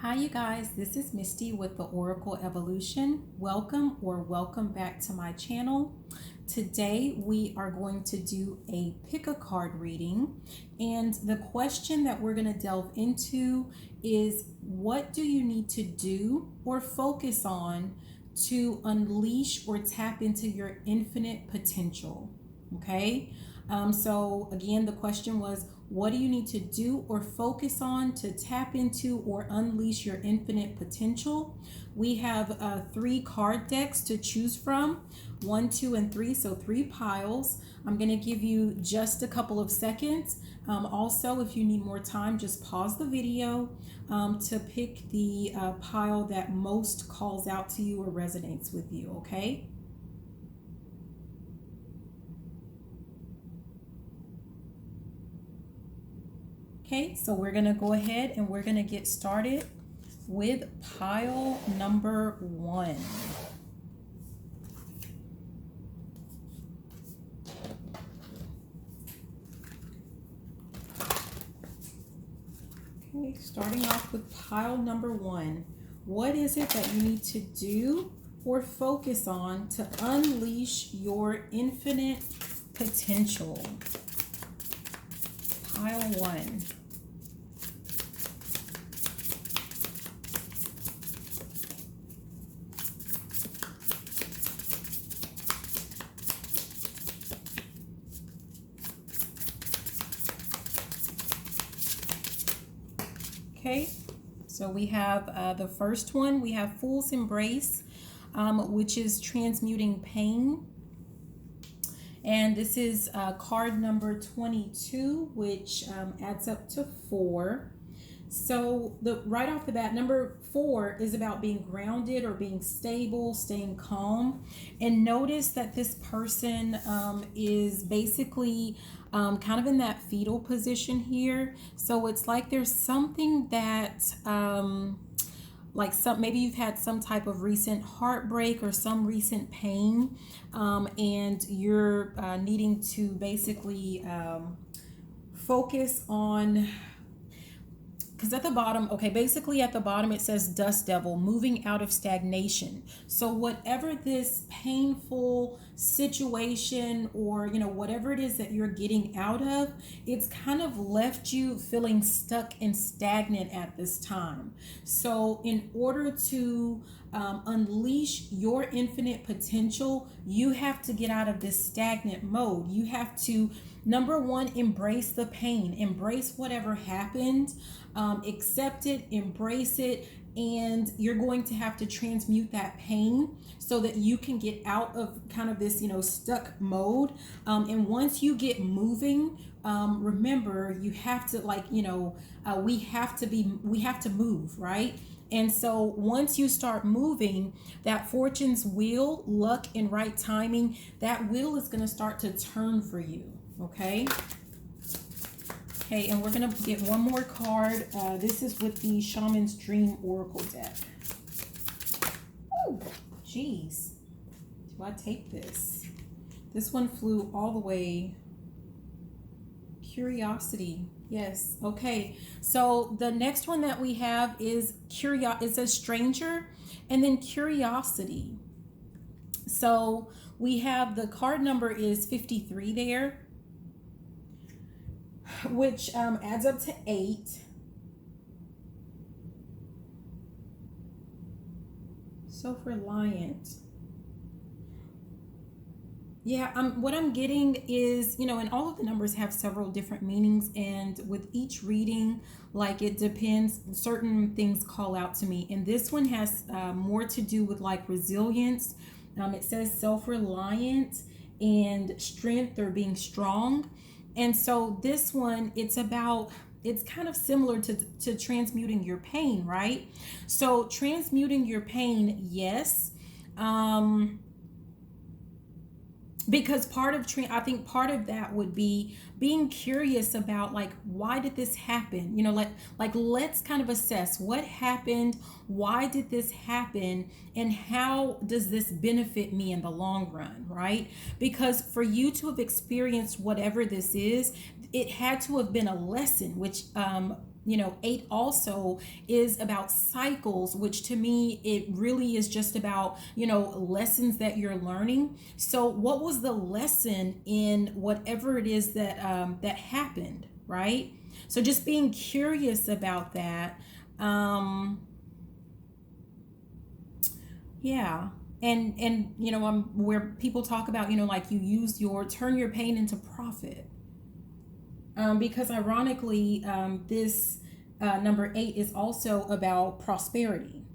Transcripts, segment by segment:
Hi, you guys. This is Misty with the Oracle Evolution. Welcome back to my channel. Today we are going to do a pick a card reading, and the question that we're going to delve into is, what do you need to do or focus on to unleash or tap into your infinite potential? Okay. So again, the question was, what do you need to do or focus on to tap into or unleash your infinite potential? We have 3 card decks to choose from, 1, 2, and 3, so 3 piles. I'm going to give you just a couple of seconds. Also, if you need more time, just pause the video to pick the pile that most calls out to you or resonates with you, okay? Okay, so we're going to go ahead and we're going to get started with pile number 1. Okay, starting off with pile number 1. What is it that you need to do or focus on to unleash your infinite potential? Pile 1. Okay, so we have the first one. We have Fool's Embrace, which is transmuting pain. And this is card number 22, which adds up to 4. So right off the bat, number 4 is about being grounded or being stable, staying calm. And notice that this person is basically kind of in that fetal position here. So it's like there's something that maybe you've had some type of recent heartbreak or some recent pain, and you're needing to basically focus on, because at the bottom, basically at the bottom it says Dust Devil, moving out of stagnation. So whatever this painful situation or, whatever it is that you're getting out of, it's kind of left you feeling stuck and stagnant at this time. So in order to unleash your infinite potential, you have to get out of this stagnant mode. You have to, number 1, embrace the pain, embrace whatever happened, accept it, embrace it, and you're going to have to transmute that pain so that you can get out of kind of this, stuck mode. And once you get moving, remember, you have to we have to move, right? And so once you start moving, that fortune's wheel, luck and right timing, that wheel is going to start to turn for you, okay? Okay, and we're going to get one more card. This is with the Shaman's Dream Oracle deck. Oh, geez. Do I take this? This one flew all the way. Curiosity. Yes. Okay. So the next one that we have is it says stranger and then curiosity. So we have the card number is 53 there, which adds up to 8. Self-reliant. Yeah, what I'm getting is, and all of the numbers have several different meanings, and with each reading, it depends, certain things call out to me. And this one has more to do with resilience. It says self-reliant and strength or being strong. And so this one, it's kind of similar to transmuting your pain, right? So transmuting your pain, yes. Because I think part of that would be being curious about why did this happen? Let's kind of assess what happened, why did this happen, and how does this benefit me in the long run, right? Because for you to have experienced whatever this is, it had to have been a lesson, which 8 also is about cycles, which to me, it really is just about, lessons that you're learning. So what was the lesson in whatever it is that happened, right? So just being curious about that. Yeah. And where people talk about, like you turn your pain into profit. Because ironically, this number 8 is also about prosperity.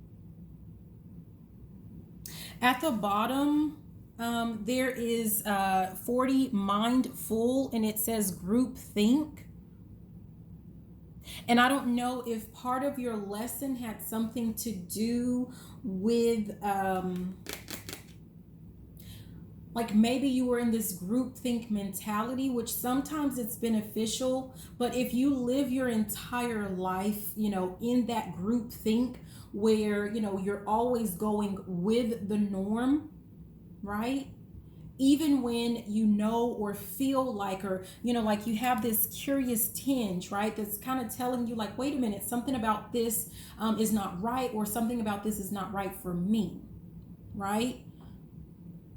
At the bottom, there is 40 mindful, and it says group think. And I don't know if part of your lesson had something to do with like maybe you were in this group think mentality, which sometimes it's beneficial, but if you live your entire life, in that group think where, you're always going with the norm, right? Even when or feel like, or, like you have this curious tinge, right? That's kind of telling you like, wait a minute, something about this is not right, or something about this is not right for me, right?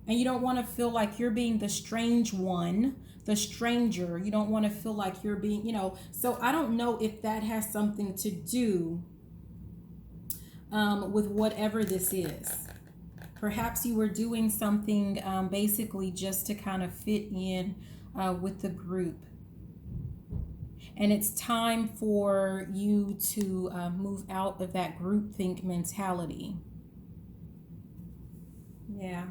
And you don't want to feel like you're being the strange one, the stranger. You don't want to feel like you're being, so I don't know if that has something to do with whatever this is. Perhaps you were doing something basically just to kind of fit in with the group. And it's time for you to move out of that groupthink mentality. Yeah.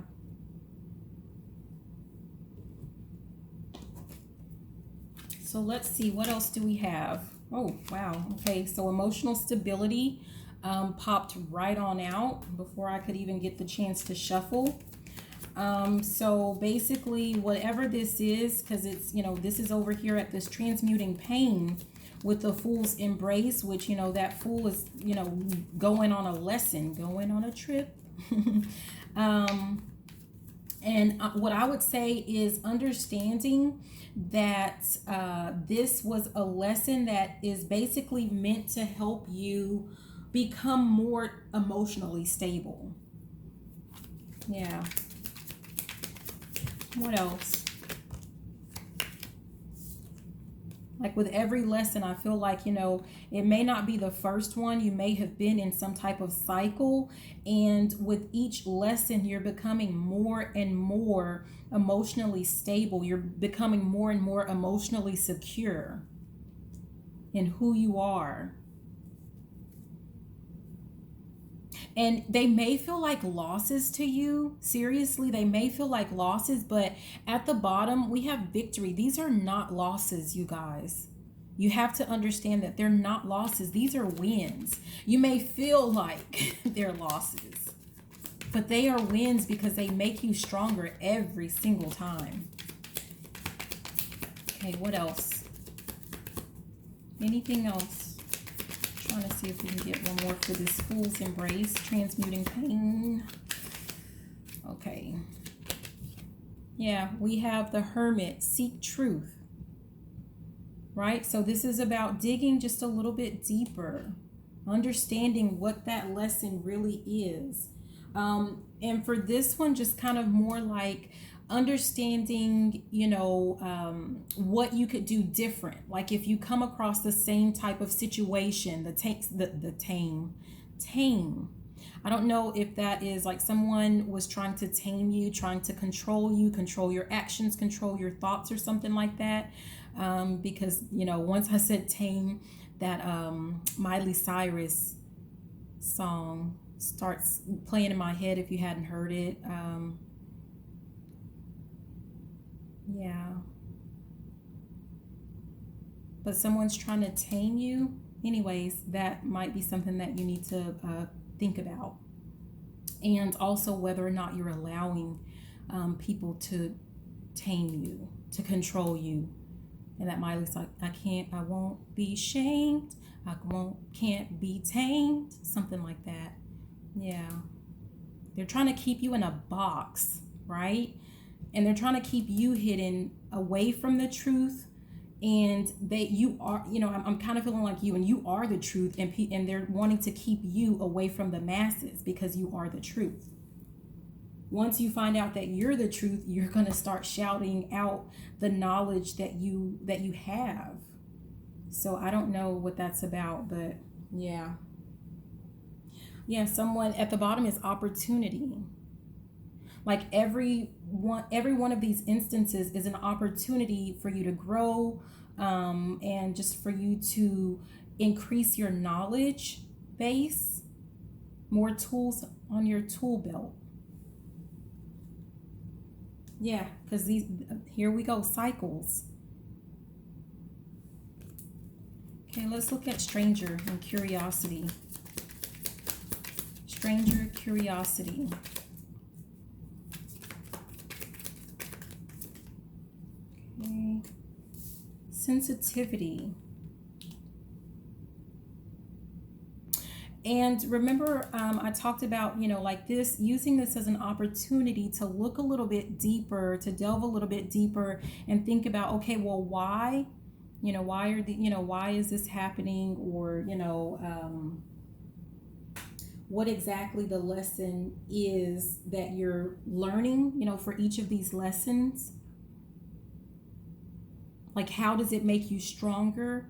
So let's see, what else do we have? Oh, wow. Okay, so emotional stability popped right on out before I could even get the chance to shuffle. So basically, whatever this is, because it's, this is over here at this transmuting pain with the Fool's Embrace, which, that Fool is, going on a lesson, going on a trip. And what I would say is understanding that this was a lesson that is basically meant to help you become more emotionally stable. Yeah. What else? Like with every lesson, I feel like, it may not be the first one. You may have been in some type of cycle. And with each lesson, you're becoming more and more emotionally stable. You're becoming more and more emotionally secure in who you are. And they may feel like losses to you. Seriously, they may feel like losses, but at the bottom, we have victory. These are not losses, you guys. You have to understand that they're not losses. These are wins. You may feel like they're losses, but they are wins because they make you stronger every single time. Okay, what else? Anything else? Trying to see if we can get one more for this Fool's Embrace, transmuting pain. Okay. Yeah, we have the Hermit, seek truth. Right? So this is about digging just a little bit deeper, understanding what that lesson really is. And for this one, just kind of more like understanding, what you could do different. Like if you come across the same type of situation, tame. I don't know if that is like someone was trying to tame you, trying to control you, control your actions, control your thoughts or something like that. Because, once I said tame, that Miley Cyrus song starts playing in my head if you hadn't heard it. Yeah. But someone's trying to tame you. Anyways, that might be something that you need to think about. And also whether or not you're allowing people to tame you, to control you. And that Miley's like, I won't be shamed. Can't be tamed. Something like that. Yeah. They're trying to keep you in a box, right? And they're trying to keep you hidden away from the truth and you are, I'm kind of feeling like you, and you are the truth, and they're wanting to keep you away from the masses because you are the truth. Once you find out that you're the truth, you're going to start shouting out the knowledge that you have. So I don't know what that's about, but yeah. Someone at the bottom is opportunity. Like every one of these instances is an opportunity for you to grow, and just for you to increase your knowledge base, more tools on your tool belt. Yeah, because here we go, cycles. Okay, let's look at stranger and curiosity. Stranger, curiosity. Okay. Sensitivity. And remember, I talked about, like this, using this as an opportunity to look a little bit deeper, to delve a little bit deeper and think about, okay, well, why, why is this happening? Or, what exactly the lesson is that you're learning, for each of these lessons. Like, how does it make you stronger?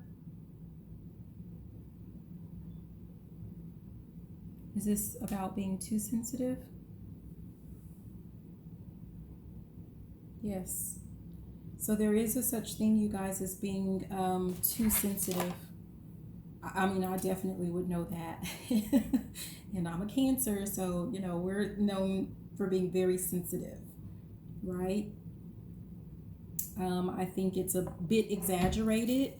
Is this about being too sensitive? Yes. So there is a such thing, you guys, as being too sensitive. I mean, I definitely would know that. And I'm a Cancer, so, we're known for being very sensitive, right? I think it's a bit exaggerated.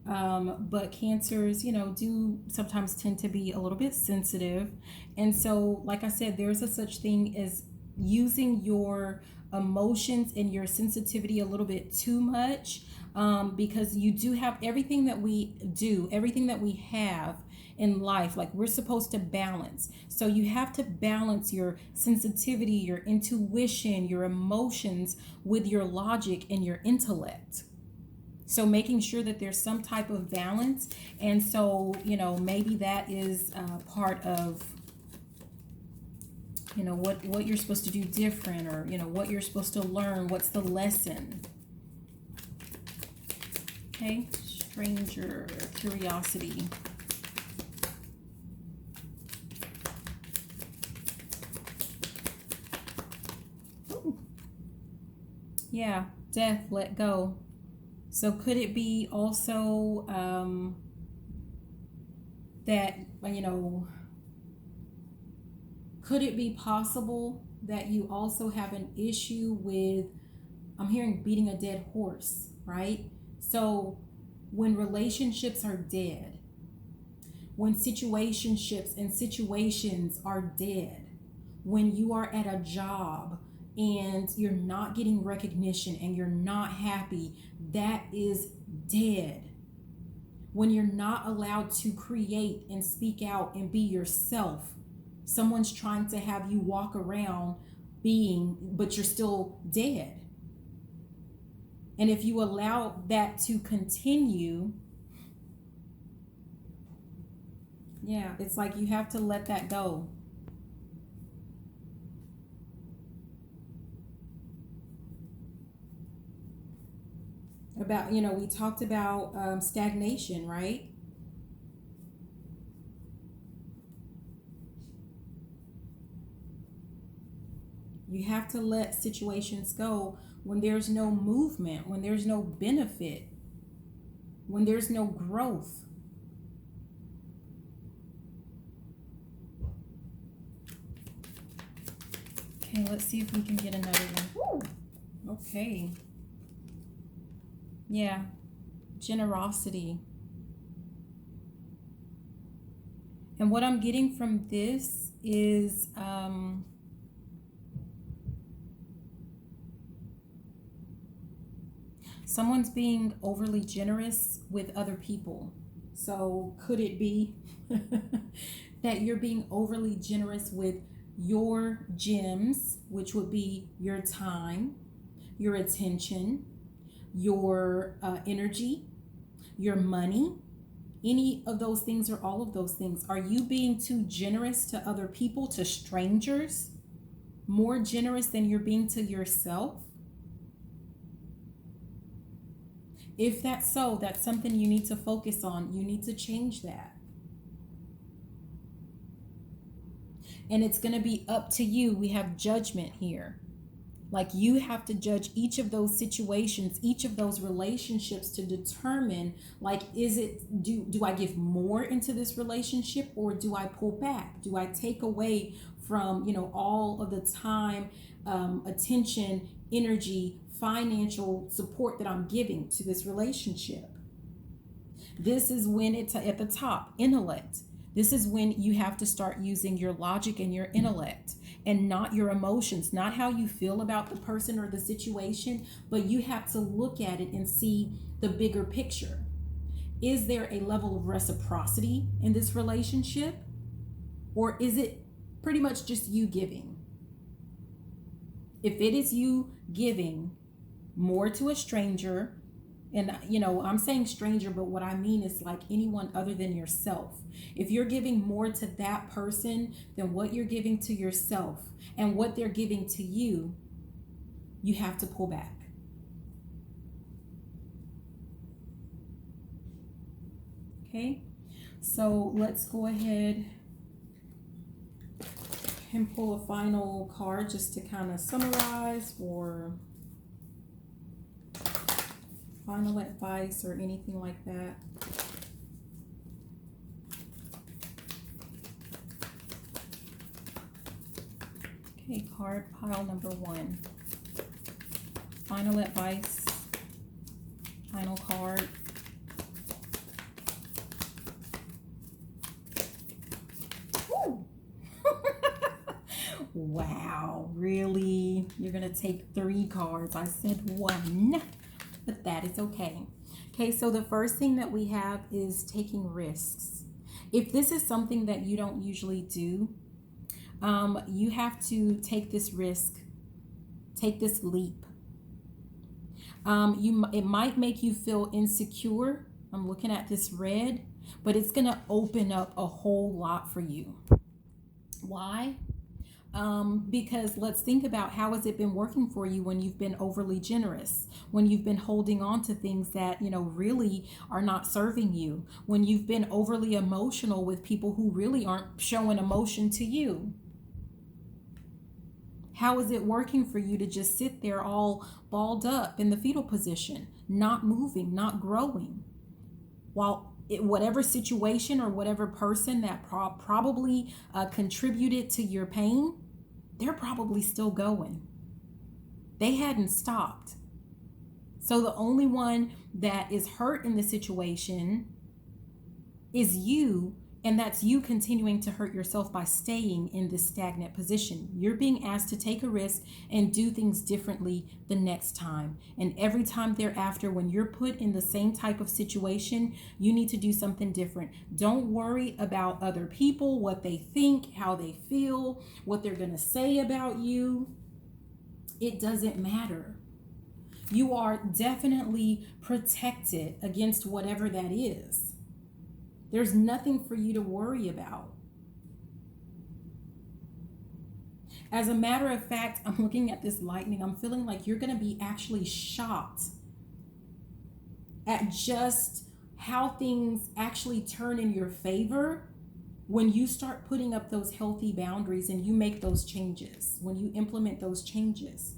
But Cancers, do sometimes tend to be a little bit sensitive. And so, like I said, there's a such thing as using your emotions and your sensitivity a little bit too much, because you do have everything that we have in life. Like, we're supposed to balance. So you have to balance your sensitivity, your intuition, your emotions with your logic and your intellect. So making sure that there's some type of balance. And so, maybe that is part of, what you're supposed to do different, or, what you're supposed to learn. What's the lesson? Okay, stranger, curiosity. Ooh. Yeah, death, let go. So could it be also that, could it be possible that you also have an issue with, I'm hearing beating a dead horse, right? So when relationships are dead, when situationships and situations are dead, when you are at a job and you're not getting recognition and you're not happy, that is dead. When you're not allowed to create and speak out and be yourself, someone's trying to have you walk around but you're still dead. And if you allow that to continue, it's like you have to let that go. About, we talked about stagnation, right? You have to let situations go when there's no movement, when there's no benefit, when there's no growth. Okay, let's see if we can get another one. Woo! Okay. Yeah, generosity. And what I'm getting from this is someone's being overly generous with other people. So could it be that you're being overly generous with your gems, which would be your time, your attention, your energy, your money, any of those things or all of those things? Are you being too generous to other people, to strangers? More generous than you're being to yourself? If that's so, that's something you need to focus on. You need to change that. And it's going to be up to you. We have judgment here. Like, you have to judge each of those situations, each of those relationships, to determine, like, is it, do I give more into this relationship, or do I pull back? Do I take away from, all of the time, attention, energy, financial support that I'm giving to this relationship? This is when it's at the top, intellect. This is when you have to start using your logic and your intellect, and not your emotions, not how you feel about the person or the situation, but you have to look at it and see the bigger picture. Is there a level of reciprocity in this relationship? Or is it pretty much just you giving? If it is you giving more to a stranger, and I'm saying stranger, but what I mean is like anyone other than yourself. If you're giving more to that person than what you're giving to yourself and what they're giving to you, you have to pull back. Okay, so let's go ahead and pull a final card just to kind of summarize for final advice or anything like that. Okay, card pile number 1. Final advice. Final card. Woo! Wow, really? You're going to take 3 cards. I said 1. But that is okay. Okay, so the first thing that we have is taking risks. If this is something that you don't usually do, you have to take this risk, take this leap. It might make you feel insecure. I'm looking at this red, but it's gonna open up a whole lot for you. Why? Because let's think about, how has it been working for you when you've been overly generous, when you've been holding on to things that, really are not serving you, when you've been overly emotional with people who really aren't showing emotion to you. How is it working for you to just sit there all balled up in the fetal position, not moving, not growing, while whatever situation or whatever person that probably contributed to your pain, they're probably still going. They hadn't stopped. So the only one that is hurt in the situation is you, and that's you continuing to hurt yourself by staying in this stagnant position. You're being asked to take a risk and do things differently the next time. And every time thereafter, when you're put in the same type of situation, you need to do something different. Don't worry about other people, what they think, how they feel, what they're going to say about you. It doesn't matter. You are definitely protected against whatever that is. There's nothing for you to worry about. As a matter of fact, I'm looking at this lightning. I'm feeling like you're going to be actually shocked at just how things actually turn in your favor when you start putting up those healthy boundaries and you make those changes, when you implement those changes.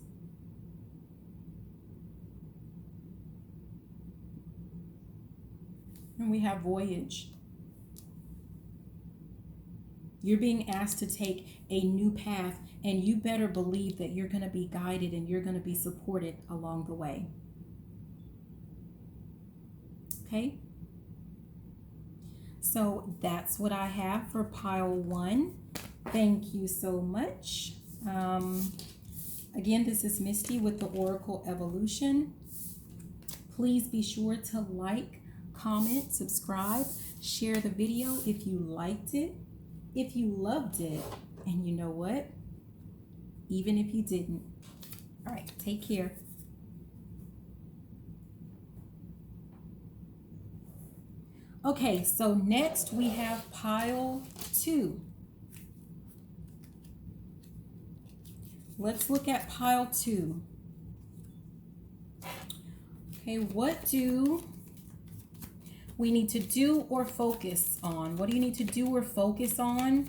And we have voyage. You're being asked to take a new path, and you better believe that you're going to be guided and you're going to be supported along the way. Okay? So that's what I have for pile 1. Thank you so much. Again, this is Misty with the Oracle Evolution. Please be sure to like, comment, subscribe, share the video if you liked it, if you loved it, and you know what? Even if you didn't. All right, take care. Okay, so next we have pile 2. Let's look at pile 2. Okay, what do we need to do or focus on? What do you need to do or focus on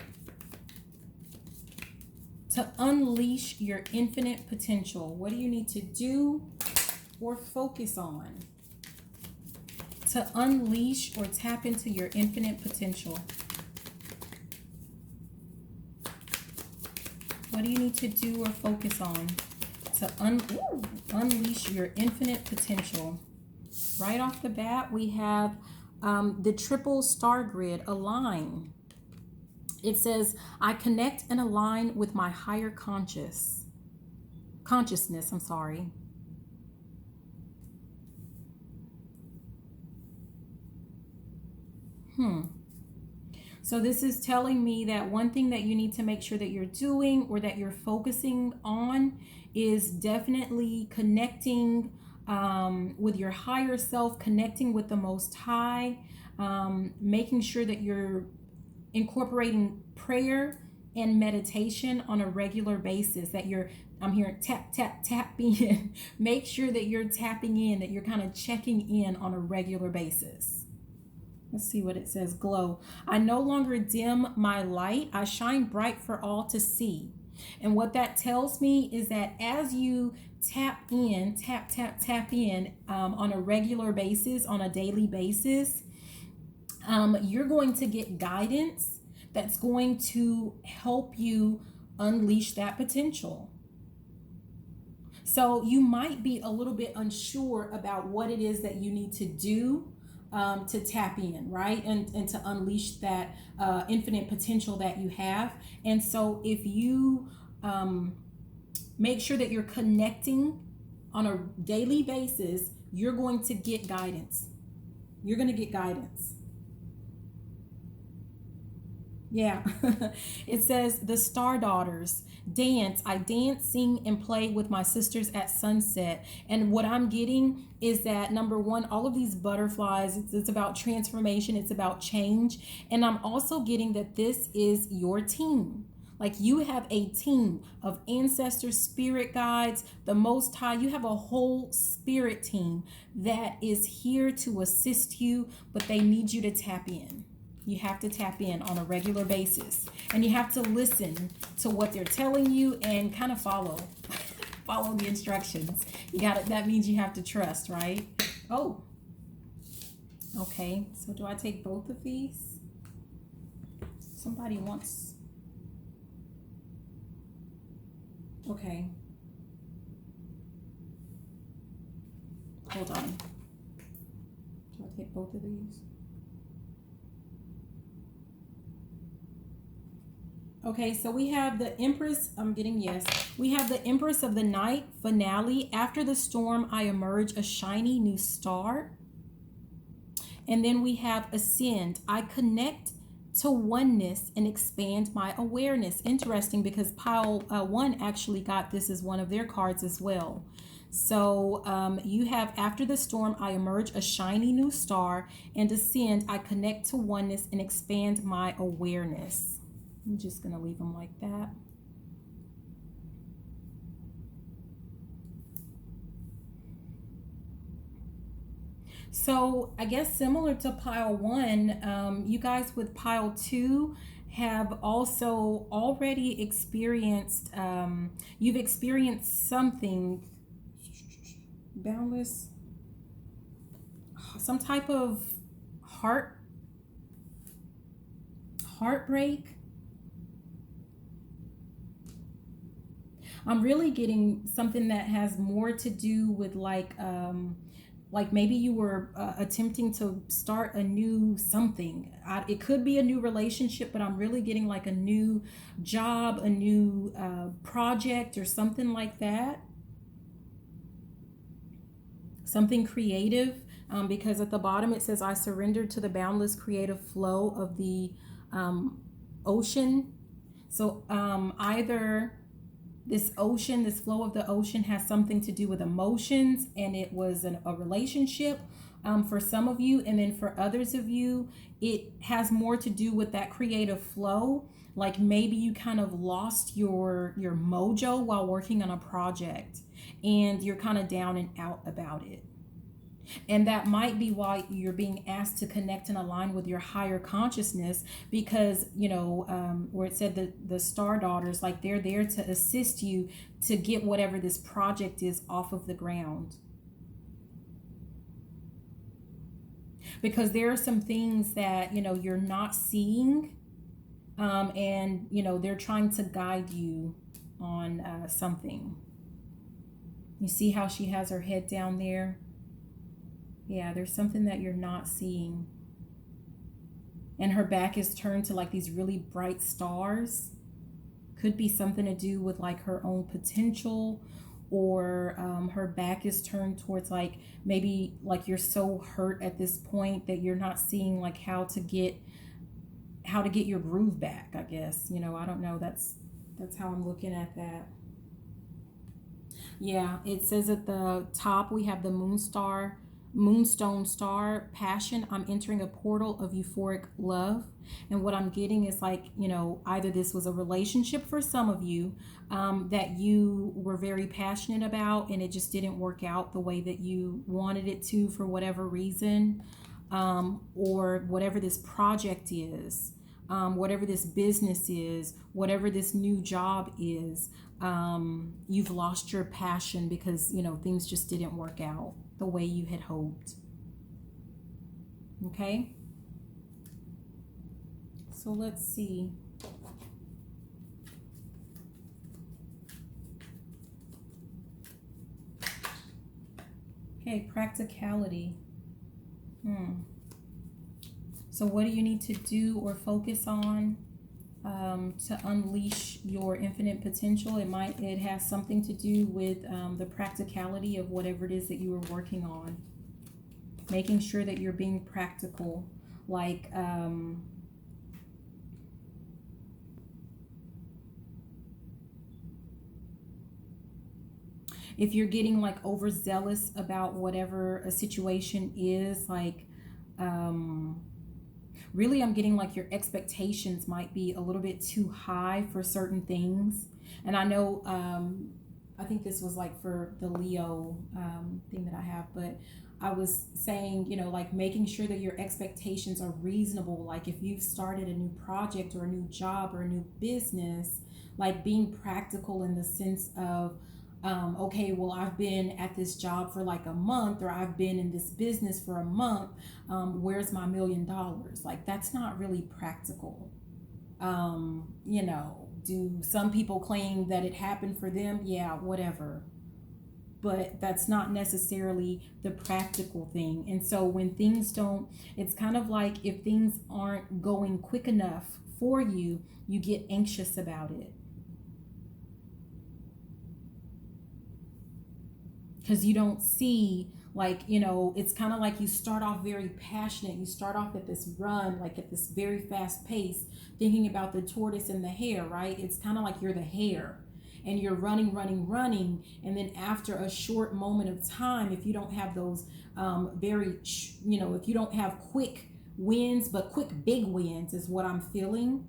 to unleash your infinite potential? What do you need to do or focus on to unleash or tap into your infinite potential? What do you need to do or focus on to unleash your infinite potential? Right off the bat, we have the triple star grid, align. It says, I connect and align with my higher consciousness. I'm sorry. So this is telling me that one thing that you need to make sure that you're doing or that you're focusing on is definitely connecting with your higher self, connecting with the Most High, making sure that you're incorporating prayer and meditation on a regular basis, that I'm hearing tap, tap, tap in. Make sure that you're tapping in, that you're kind of checking in on a regular basis. Let's see what it says. Glow. I no longer dim my light. I shine bright for all to see. And what that tells me is that as you tap in, tap in on a regular basis, on a daily basis, you're going to get guidance that's going to help you unleash that potential. So you might be a little bit unsure about what it is that you need to do to tap in, right? And to unleash that infinite potential that you have. And so if you make sure that you're connecting on a daily basis, you're going to get guidance. You're going to get guidance. Yeah. It says the Star Daughters dance. I dance, sing, and play with my sisters at sunset. And what I'm getting is that, number one, all of these butterflies, it's about transformation, it's about change. And I'm also getting that this is your team. Like, you have a team of ancestors, spirit guides, the Most High. You have a whole spirit team that is here to assist you, but they need you to tap in. You have to tap in on a regular basis, and you have to listen to what they're telling you and kind of follow the instructions. You got it. That means you have to trust, right? Oh, okay. So do I take both of these? Somebody wants. Okay. Hold on. Do I take both of these? Okay, so we have the Empress, I'm getting yes. We have the Empress of the Night, finale. After the storm, I emerge a shiny new star. And then we have Ascend. I connect to oneness and expand my awareness. Interesting, because pile 1 actually got this as one of their cards as well. So you have after the storm, I emerge a shiny new star, and Ascend, I connect to oneness and expand my awareness. I'm just going to leave them like that. So I guess similar to pile 1, you guys with pile 2 have also already experienced, you've experienced something, boundless, some type of heartbreak. I'm really getting something that has more to do with like maybe you were attempting to start a new something. It could be a new relationship, but I'm really getting like a new job, a new project or something like that. Something creative, because at the bottom it says, I surrendered to the boundless creative flow of the ocean. So either this flow of the ocean has something to do with emotions and it was a relationship, for some of you, and then for others of you, it has more to do with that creative flow. Like maybe you kind of lost your mojo while working on a project, and you're kind of down and out about it. And that might be why you're being asked to connect and align with your higher consciousness, because, where it said the star daughters, like they're there to assist you to get whatever this project is off of the ground. Because there are some things that, you're not seeing, and, they're trying to guide you on something. You see how she has her head down there? Yeah, there's something that you're not seeing. And her back is turned to like these really bright stars. Could be something to do with like her own potential, or her back is turned towards like maybe like you're so hurt at this point that you're not seeing like how to get your groove back, I guess. I don't know. That's how I'm looking at that. Yeah, it says at the top we have the moonstone star passion. I'm entering a portal of euphoric love. And what I'm getting is like, either this was a relationship for some of you that you were very passionate about, and it just didn't work out the way that you wanted it to for whatever reason, or whatever this project is, whatever this business is, whatever this new job is. You've lost your passion because, things just didn't work out the way you had hoped. Okay? So let's see. Okay, practicality. So what do you need to do or focus on to unleash your infinite potential? It has something to do with the practicality of whatever it is that you were working on. Making sure that you're being practical. Like if you're getting like overzealous about whatever a situation is, like really I'm getting like your expectations might be a little bit too high for certain things. And I know I think this was like for the Leo thing that I have, but I was saying, like making sure that your expectations are reasonable. Like if you've started a new project or a new job or a new business, like being practical in the sense of okay, well, I've been at this job for like a month, or I've been in this business for a month. Where's my $1 million? Like, that's not really practical. Do some people claim that it happened for them? Yeah, whatever. But that's not necessarily the practical thing. And so when things don't, it's kind of like if things aren't going quick enough for you, you get anxious about it. Because you don't see, like, it's kind of like you start off very passionate. You start off at this run, like at this very fast pace, thinking about the tortoise and the hare, right? It's kind of like you're the hare and you're running. And then after a short moment of time, if you don't have those if you don't have quick wins, but quick big wins is what I'm feeling,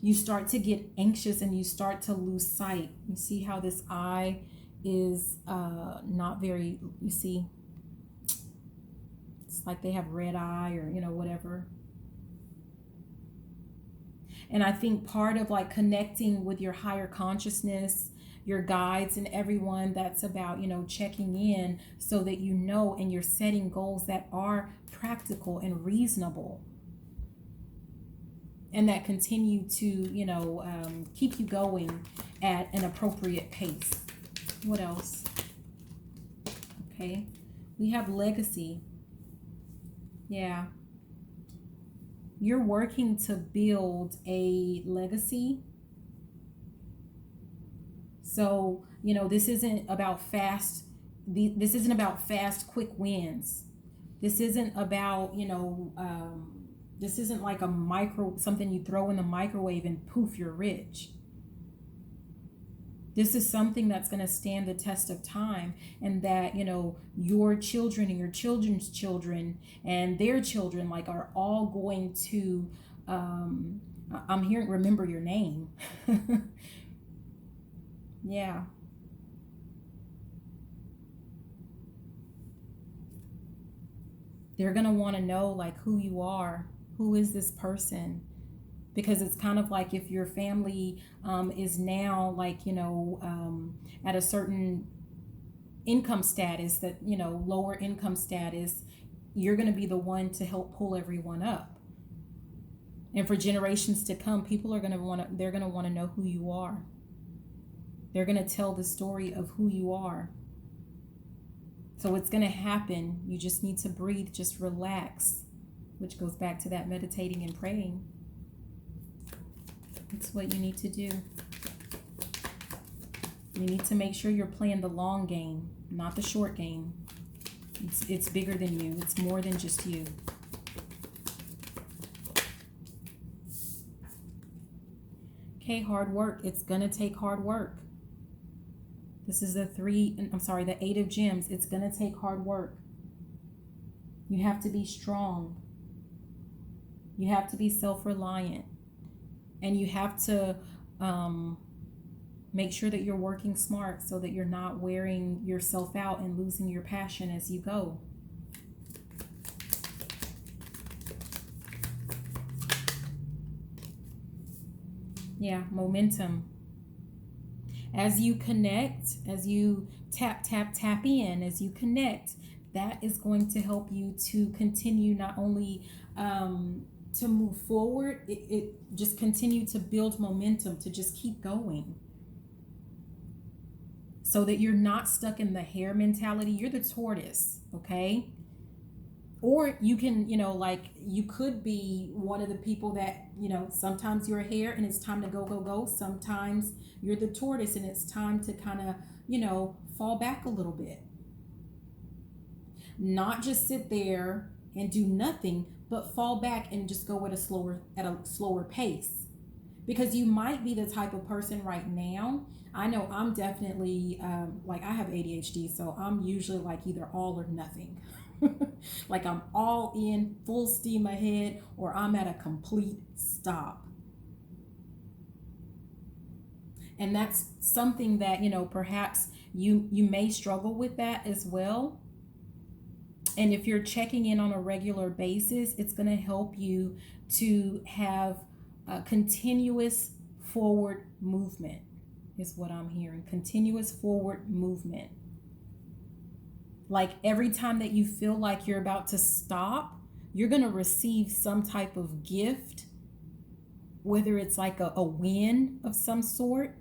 you start to get anxious and you start to lose sight. You see how this eye is not very, you see, it's like they have red eye or whatever. And I think part of like connecting with your higher consciousness, your guides and everyone, that's about checking in so that and you're setting goals that are practical and reasonable, and that continue to keep you going at an appropriate pace. What else? Okay, we have legacy. Yeah, you're working to build a legacy. So this isn't about fast quick wins. This isn't about this isn't like something you throw in the microwave and poof, you're rich. This is something that's going to stand the test of time, and that, your children and your children's children and their children, like, are all going to, I'm hearing, remember your name. Yeah. They're going to want to know, like, who you are. Who is this person? Because it's kind of like if your family is now, like, at a certain income status, that, lower income status, you're going to be the one to help pull everyone up. And for generations to come, people are going to want to, they're going to want to know who you are. They're going to tell the story of who you are. So it's going to happen. You just need to breathe, just relax, which goes back to that meditating and praying. It's what you need to do. You need to make sure you're playing the long game, not the short game. It's bigger than you. It's more than just you. Okay, hard work. It's going to take hard work. This is the 8 of Gems. It's going to take hard work. You have to be strong. You have to be self-reliant. And you have to make sure that you're working smart, so that you're not wearing yourself out and losing your passion as you go. Yeah, momentum. As you connect, as you tap in, as you connect, that is going to help you to continue not only to move forward, it just continue to build momentum, to just keep going. So that you're not stuck in the hare mentality. You're the tortoise, okay? Or you can, you could be one of the people that, sometimes you're a hare and it's time to go. Sometimes you're the tortoise and it's time to kind of, fall back a little bit. Not just sit there and do nothing, but fall back and just go at a slower pace. Because you might be the type of person right now. I know I'm definitely, I have ADHD, so I'm usually like either all or nothing. Like I'm all in, full steam ahead, or I'm at a complete stop. And that's something that, perhaps you may struggle with that as well. And if you're checking in on a regular basis, it's going to help you to have a continuous forward movement, is what I'm hearing. Continuous forward movement. Like every time that you feel like you're about to stop, you're going to receive some type of gift, whether it's like a win of some sort,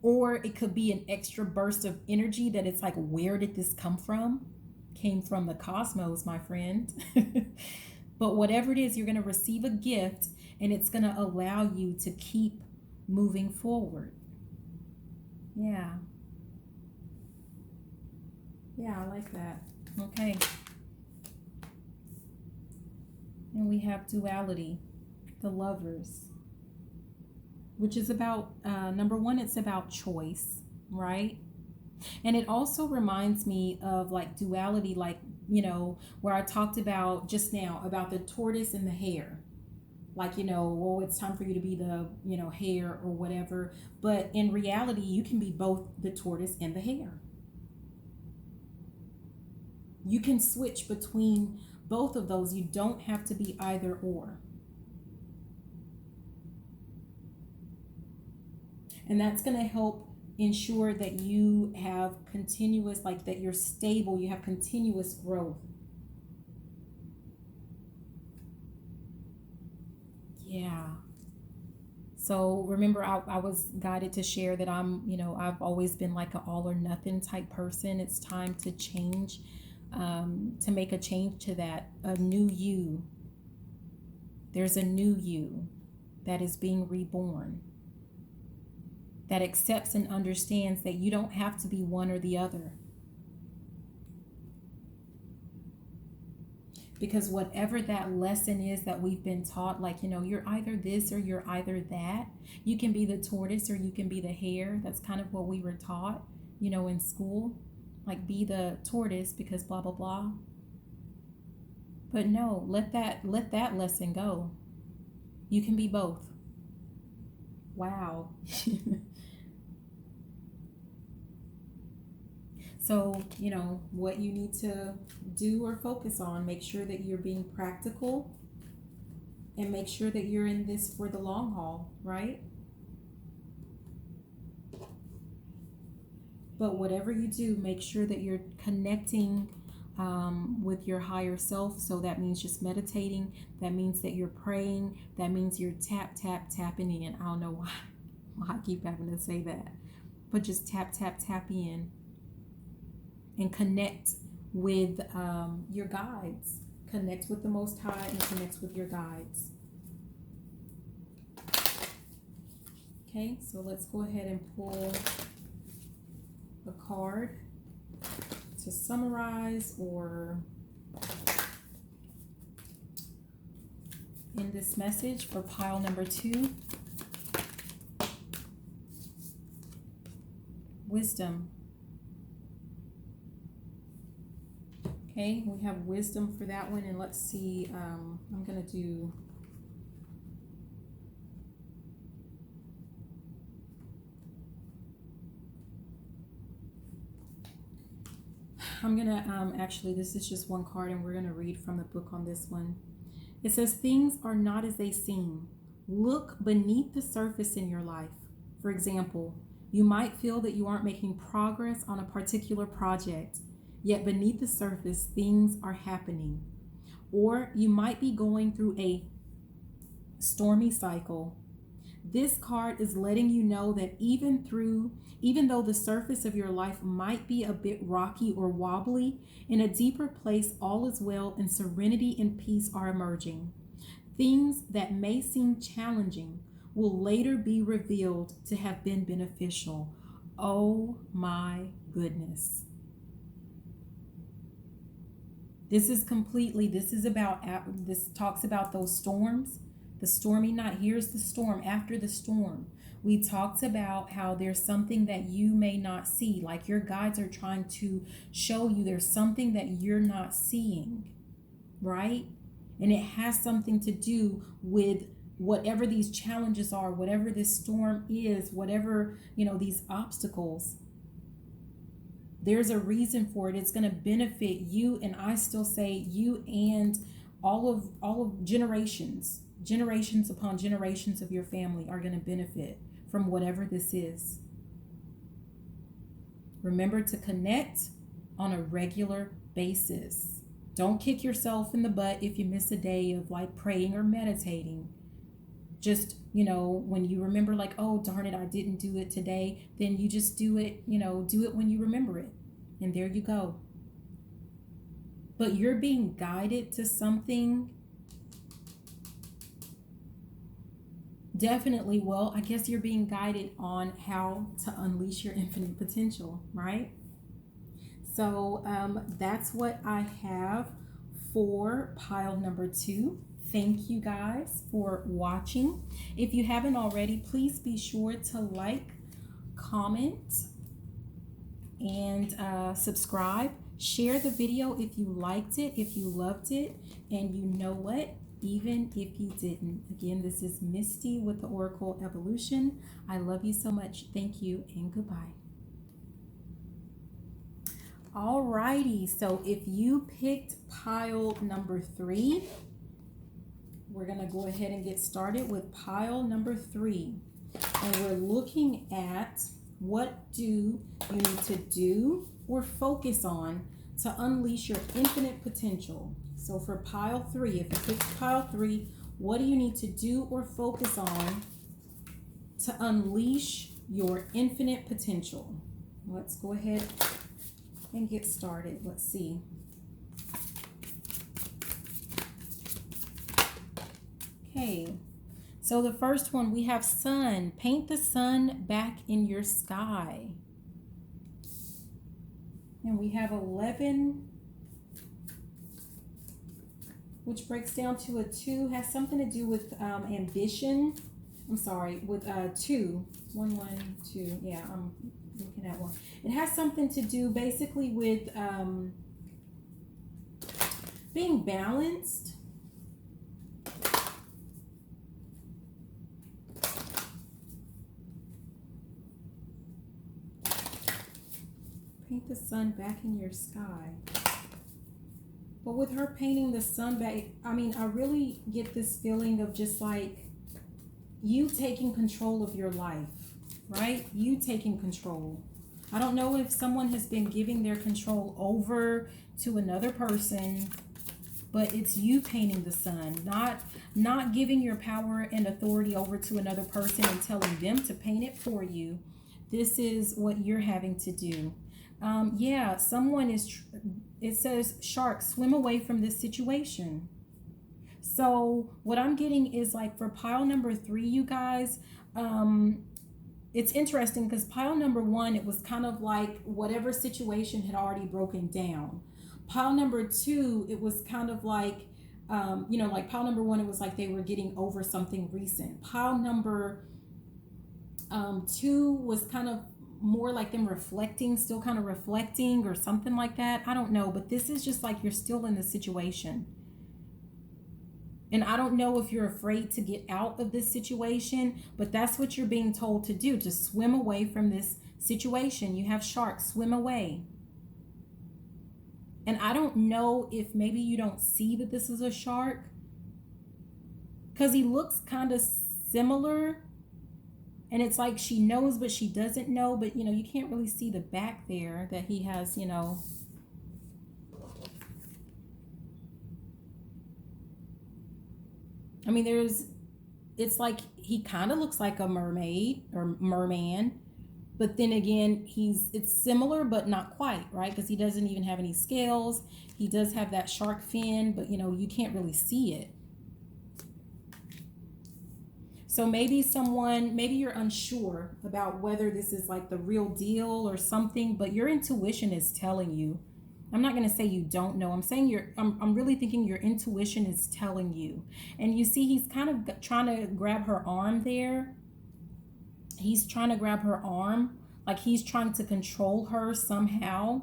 or it could be an extra burst of energy that it's like, where did this come from? Came from the cosmos, my friend. But whatever it is, you're going to receive a gift, and it's going to allow you to keep moving forward. Yeah, I like that. Okay. And we have duality, the Lovers, which is about, number one, it's about choice, right? And it also reminds me of like duality, like, where I talked about just now about the tortoise and the hare. Like, it's time for you to be the, hare or whatever. But in reality, you can be both the tortoise and the hare. You can switch between both of those. You don't have to be either or. And that's going to help ensure that you have continuous, like that you're stable, you have continuous growth. Yeah. So remember, I was guided to share that I've always been like an all or nothing type person. It's time to change, to make a change to that, a new you. There's a new you that is being reborn, that accepts and understands that you don't have to be one or the other. Because whatever that lesson is that we've been taught, like, you're either this or you're either that. You can be the tortoise or you can be the hare. That's kind of what we were taught, in school. Like, be the tortoise because blah, blah, blah. But no, let that lesson go. You can be both. Wow. So, what you need to do or focus on, make sure that you're being practical and make sure that you're in this for the long haul, right? But whatever you do, make sure that you're connecting with your higher self. So that means just meditating. That means that you're praying. That means you're tapping in. I don't know why I keep having to say that. But just tap in. And connect with your guides. Connect with the Most High and connect with your guides. Okay, so let's go ahead and pull a card to summarize or end this message for pile number 2. Wisdom. Okay, we have wisdom for that one, and let's see, I'm going to actually, this is just one card, and we're going to read from the book on this one. It says, things are not as they seem. Look beneath the surface in your life. For example, you might feel that you aren't making progress on a particular project. Yet beneath the surface, things are happening. Or you might be going through a stormy cycle. This card is letting you know that even though the surface of your life might be a bit rocky or wobbly, in a deeper place, all is well and serenity and peace are emerging. Things that may seem challenging will later be revealed to have been beneficial. Oh my goodness. This talks about those storms, the stormy night. Here's the storm. After the storm, we talked about how there's something that you may not see, like your guides are trying to show you there's something that you're not seeing, right? And it has something to do with whatever these challenges are, whatever this storm is, whatever, these obstacles. There's a reason for it. It's going to benefit you, and I still say you and all of generations upon generations of your family are going to benefit from whatever this is. Remember to connect on a regular basis. Don't kick yourself in the butt if you miss a day of like praying or meditating. Just, when you remember like, oh, darn it, I didn't do it today, then you just do it, do it when you remember it. And there you go. But you're being guided to something. Definitely, well, I guess you're being guided on how to unleash your infinite potential, right? So that's what I have for pile number 2. Thank you guys for watching. If you haven't already, please be sure to like, comment, and subscribe. Share the video if you liked it, if you loved it, and you know what? Even if you didn't. Again, this is Misty with the Oracle Evolution. I love you so much. Thank you and goodbye. Alrighty, so if you picked pile number 3, we're going to go ahead and get started with pile number 3. And we're looking at what do you need to do or focus on to unleash your infinite potential. So for pile 3, if you picked pile 3, what do you need to do or focus on to unleash your infinite potential? Let's go ahead and get started. Let's see. Okay, so the first one, we have sun. Paint the sun back in your sky. And we have 11 which breaks down to a 2, has something to do with ambition. I'm sorry, with 2. 1, 1, 2. Yeah, I'm looking at one. It has something to do basically with being balanced. Paint the sun back in your sky. But with her painting the sun back, I mean, I really get this feeling of just like you taking control of your life, right? You taking control. I don't know if someone has been giving their control over to another person, but it's you painting the sun, not giving your power and authority over to another person and telling them to paint it for you. This is what you're having to do. Yeah, someone is, it says, shark, swim away from this situation. So what I'm getting is like for pile number 3, you guys, it's interesting because pile number 1, it was kind of like whatever situation had already broken down. Pile number 2, it was kind of like, you know, like pile number 1, it was like they were getting over something recent. Pile number 2 was kind of more like them reflecting, still kind of reflecting or something like that. I don't know, but this is just like you're still in the situation. And I don't know if you're afraid to get out of this situation, but that's what you're being told to do, to swim away from this situation. You have sharks, swim away. And I don't know if maybe you don't see that this is a shark, because he looks kind of similar. And it's like she knows, but she doesn't know. But, you know, you can't really see the back there that he has, you know. I mean, it's like he kind of looks like a mermaid or merman. But then again, it's similar, but not quite, right? Because he doesn't even have any scales. He does have that shark fin, but, you know, you can't really see it. So maybe you're unsure about whether this is like the real deal or something, but your intuition is telling you. I'm not going to say you don't know. I'm saying I'm really thinking your intuition is telling you. And you see, he's kind of trying to grab her arm there. He's trying to grab her arm, like he's trying to control her somehow.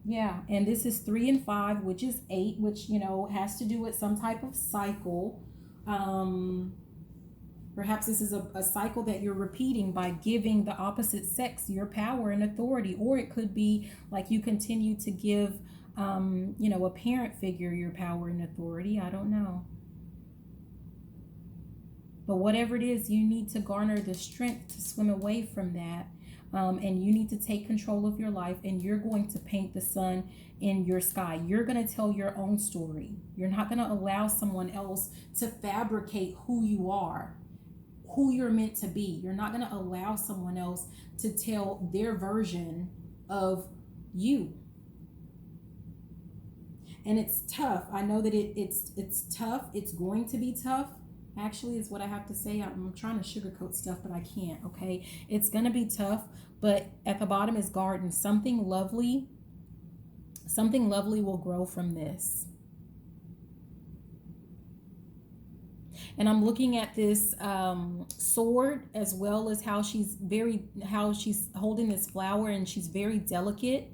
Yeah, and this is 3 and 5, which is 8, which, you know, has to do with some type of cycle. Perhaps this is a cycle that you're repeating by giving the opposite sex your power and authority. Or it could be like you continue to give, you know, a parent figure your power and authority. I don't know. But whatever it is, you need to garner the strength to swim away from that. And you need to take control of your life, and you're going to paint the sun in your sky. You're going to tell your own story. You're not going to allow someone else to fabricate who you are, who you're meant to be. You're not going to allow someone else to tell their version of you. And it's tough. I know that it's tough. It's going to be tough. Actually, is what I have to say. I'm trying to sugarcoat stuff, but I can't, okay? It's going to be tough, but at the bottom is garden. Something lovely will grow from this. And I'm looking at this sword, as well as how she's holding this flower, and she's very delicate.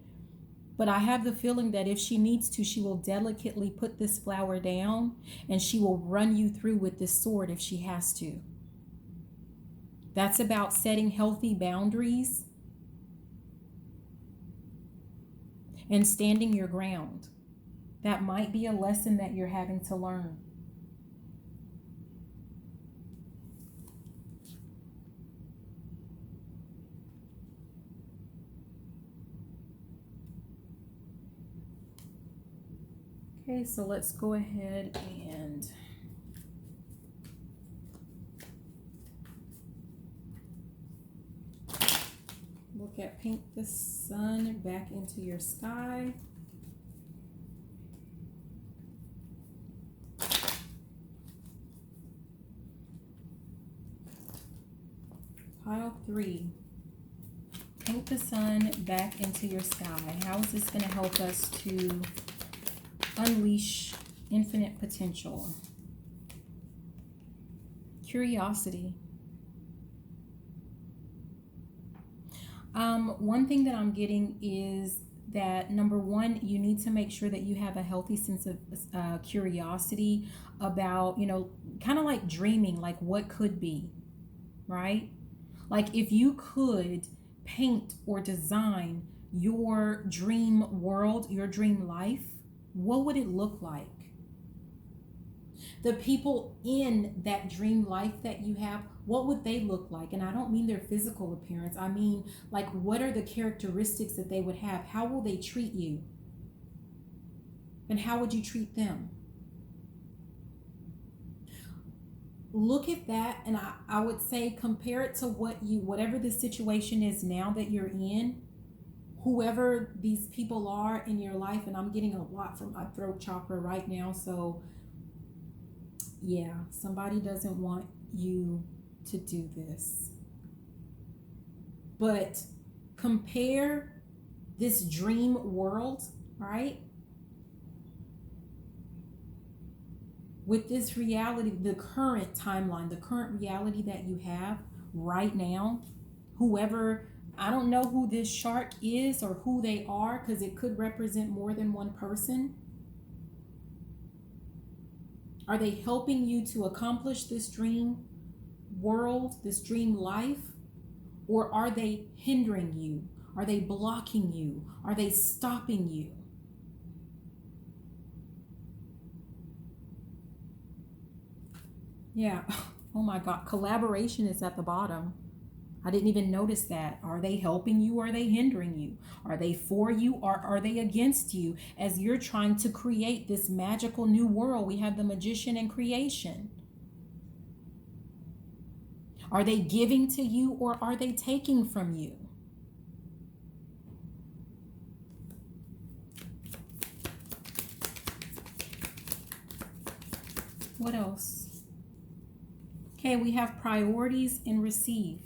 But I have the feeling that if she needs to, she will delicately put this flower down, and she will run you through with this sword if she has to. That's about setting healthy boundaries and standing your ground. That might be a lesson that you're having to learn. Okay, so let's go ahead and look at paint the sun back into your sky. Pile 3. Paint the sun back into your sky. How is this going to help us to unleash infinite potential? Curiosity. One thing that I'm getting is that, number one, you need to make sure that you have a healthy sense of curiosity about, kind of like dreaming, like what could be, right? Like if you could paint or design your dream world, your dream life, what would it look like? The people in that dream life that you have, what would they look like? And I don't mean their physical appearance. I mean, like, what are the characteristics that they would have? How will they treat you? And how would you treat them? Look at that, and I would say compare it to whatever the situation is now that you're in, whoever these people are in your life. And I'm getting a lot from my throat chakra right now, so yeah, somebody doesn't want you to do this. But compare this dream world, right, with this reality, the current timeline, the current reality that you have right now. Whoever, I don't know who this shark is or who they are, because it could represent more than one person. Are they helping you to accomplish this dream world, this dream life? Or are they hindering you? Are they blocking you? Are they stopping you? Yeah. Oh my God. Collaboration is at the bottom. I didn't even notice that. Are they helping you or are they hindering you? Are they for you or are they against you as you're trying to create this magical new world? We have the magician and creation. Are they giving to you or are they taking from you? What else? Okay, we have priorities and receive.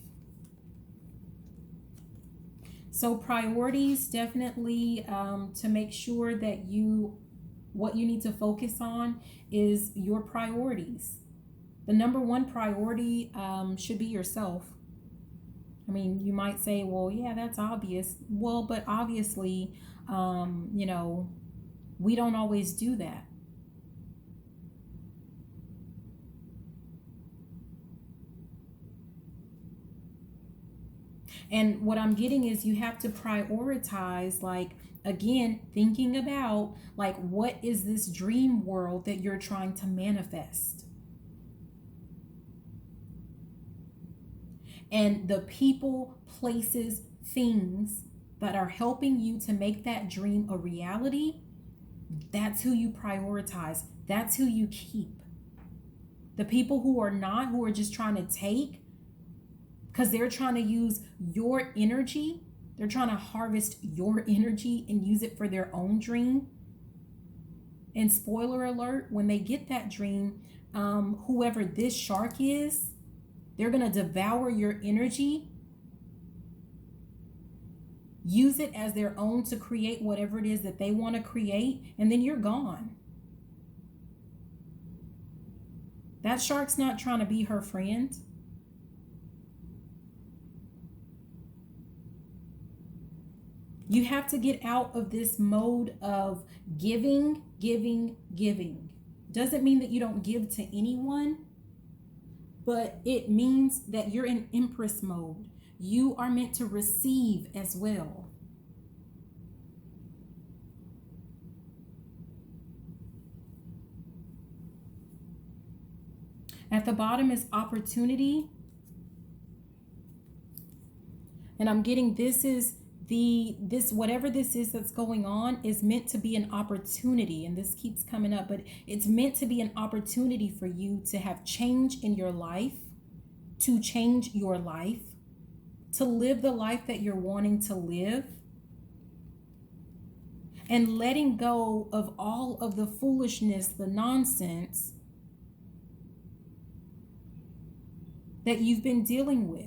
So priorities, definitely to make sure that what you need to focus on is your priorities. The number one priority should be yourself. I mean, you might say, well, yeah, that's obvious. Well, but obviously, we don't always do that. And what I'm getting is you have to prioritize, like, again, thinking about, like, what is this dream world that you're trying to manifest? And the people, places, things that are helping you to make that dream a reality, that's who you prioritize. That's who you keep. The people who are just trying to take, because they're trying to use your energy. They're trying to harvest your energy and use it for their own dream. And spoiler alert, when they get that dream, whoever this shark is, they're going to devour your energy, use it as their own to create whatever it is that they want to create, and then you're gone. That shark's not trying to be her friend. You have to get out of this mode of giving. Doesn't mean that you don't give to anyone, but it means that you're in Empress mode. You are meant to receive as well. At the bottom is opportunity. And I'm getting whatever this is that's going on is meant to be an opportunity. And this keeps coming up, but it's meant to be an opportunity for you to have change in your life, to change your life, to live the life that you're wanting to live, and letting go of all of the foolishness, the nonsense that you've been dealing with.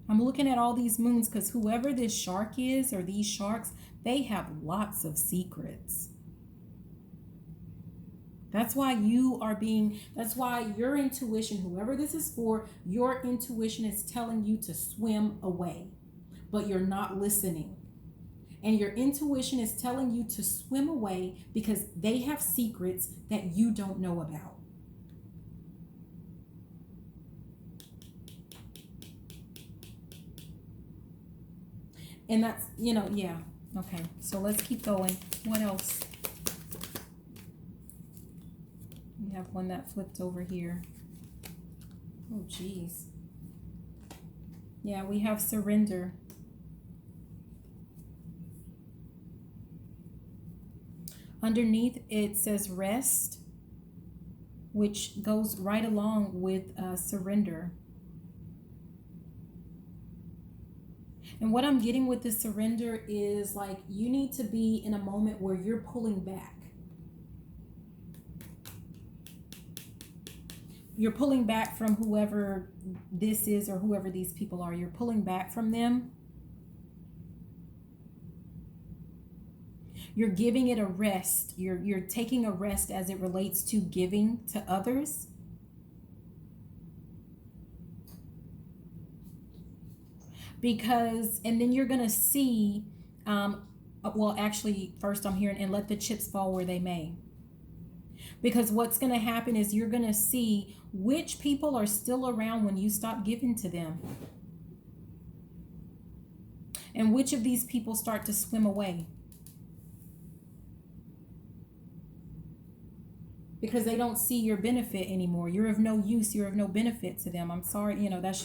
I'm looking at all these moons because whoever this shark is, or these sharks, they have lots of secrets. That's why that's why your intuition, whoever this is for, your intuition is telling you to swim away, but you're not listening. And your intuition is telling you to swim away because they have secrets that you don't know about. And that's, yeah. Okay, so let's keep going. What else? We have one that flipped over here. Oh, geez. Yeah, we have surrender. Underneath it says rest, which goes right along with surrender. And what I'm getting with the surrender is like you need to be in a moment where you're pulling back. You're pulling back from whoever this is or whoever these people are. You're pulling back from them. You're giving it a rest. You're taking a rest as it relates to giving to others. Because, and then you're going to see, well, actually, first I'm hearing, and let the chips fall where they may. Because what's going to happen is you're going to see which people are still around when you stop giving to them. And which of these people start to swim away. Because they don't see your benefit anymore. You're of no use. You're of no benefit to them. I'm sorry. That's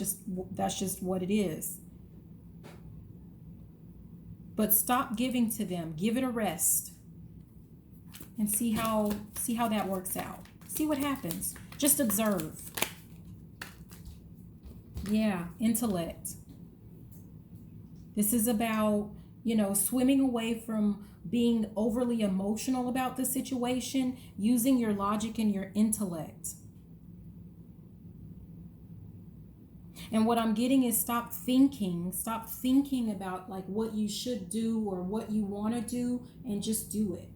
just what it is. But stop giving to them. Give it a rest. And see how that works out. See what happens. Just observe. Yeah, intellect. This is about, swimming away from being overly emotional about the situation, using your logic and your intellect. And what I'm getting is stop thinking about like what you should do or what you want to do, and just do it.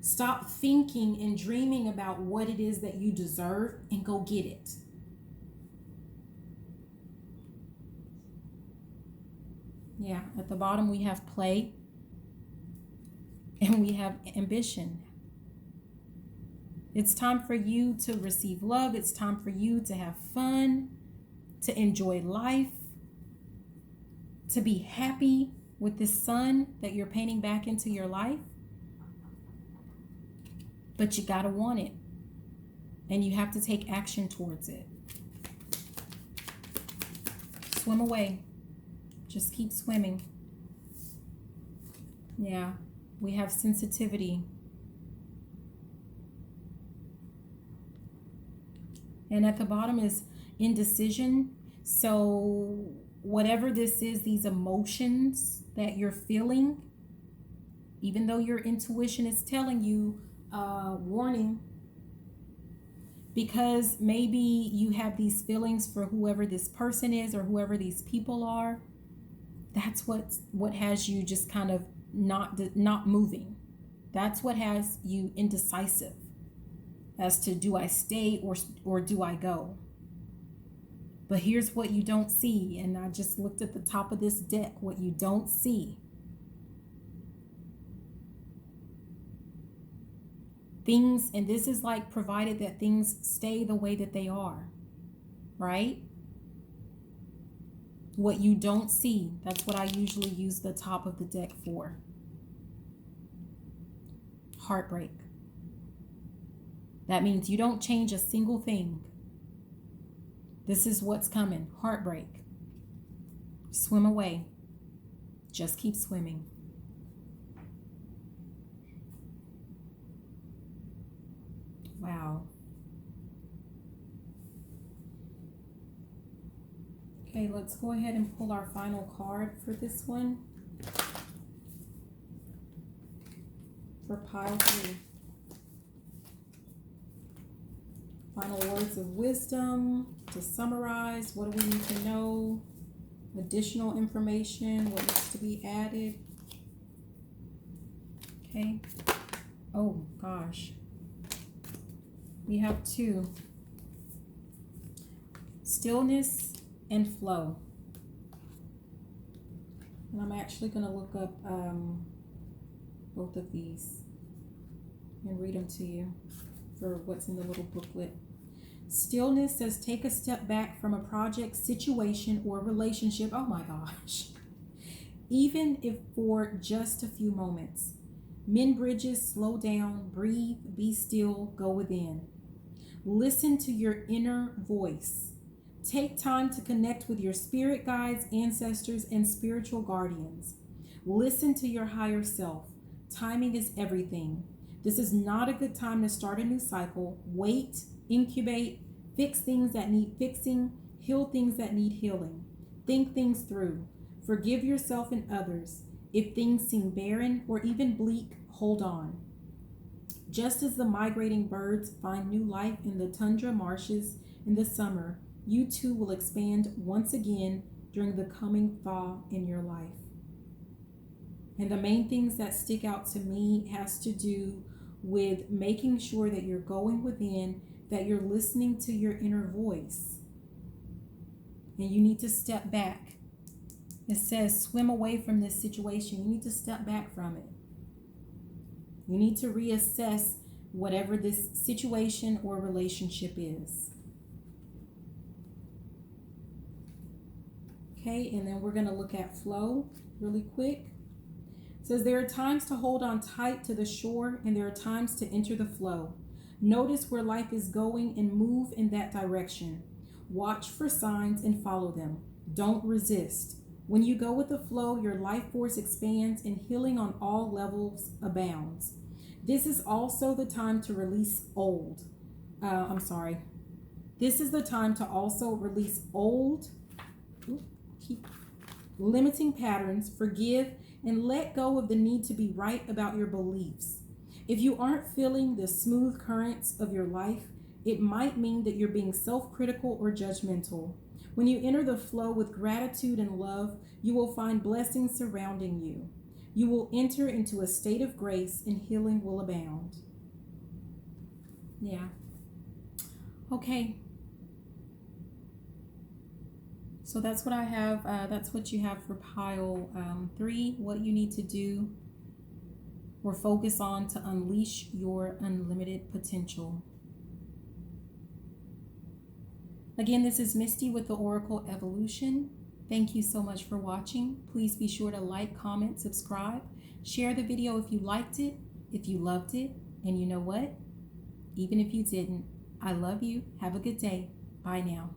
Stop thinking and dreaming about what it is that you deserve, and go get it. Yeah, at the bottom we have play and we have ambition. It's time for you to receive love. It's time for you to have fun, to enjoy life, to be happy with the sun that you're painting back into your life. But you gotta want it, and you have to take action towards it. Swim away. Just keep swimming. Yeah, we have sensitivity. And at the bottom is indecision. So whatever this is, these emotions that you're feeling, even though your intuition is telling you, warning, because maybe you have these feelings for whoever this person is or whoever these people are. That's what has you just kind of not moving. That's what has you indecisive as to, do I stay or do I go? But here's what you don't see, and I just looked at the top of this deck, what you don't see. Things, and this is like provided that things stay the way that they are, right? What you don't see, that's what I usually use the top of the deck for. Heartbreak. That means you don't change a single thing. This is what's coming. Heartbreak. Swim away. Just keep swimming. Wow. Okay, let's go ahead and pull our final card for this one. For pile 3. Final words of wisdom. To summarize, what do we need to know? Additional information, what needs to be added? Okay. Oh, gosh. We have two. Stillness and flow. And I'm actually going to look up both of these and read them to you for what's in the little booklet. Stillness says take a step back from a project, situation, or relationship. Oh my gosh. Even if for just a few moments. Mend bridges, slow down, breathe, be still, go within. Listen to your inner voice. Take time to connect with your spirit guides, ancestors, and spiritual guardians. Listen to your higher self. Timing is everything. This is not a good time to start a new cycle. Wait, incubate, fix things that need fixing, heal things that need healing. Think things through. Forgive yourself and others. If things seem barren or even bleak, hold on. Just as the migrating birds find new life in the tundra marshes in the summer, you too will expand once again during the coming thaw in your life. And the main things that stick out to me has to do with making sure that you're going within, that you're listening to your inner voice. And you need to step back. It says swim away from this situation. You need to step back from it. You need to reassess whatever this situation or relationship is. Okay, and then we're going to look at flow really quick. It says there are times to hold on tight to the shore and there are times to enter the flow. Notice where life is going and move in that direction. Watch for signs and follow them. Don't resist. When you go with the flow, your life force expands and healing on all levels abounds. This is also the time to release This is the time to also release old, limiting patterns, forgive, and let go of the need to be right about your beliefs. If you aren't feeling the smooth currents of your life, it might mean that you're being self-critical or judgmental. When you enter the flow with gratitude and love, you will find blessings surrounding you. You will enter into a state of grace and healing will abound. Yeah. Okay. So that's what I have. That's what you have for pile 3. What you need to do or focus on to unleash your unlimited potential. Again, this is Misty with the Oracle Evolution. Thank you so much for watching. Please be sure to like, comment, subscribe, share the video if you liked it, if you loved it, and you know what? Even if you didn't, I love you. Have a good day. Bye now.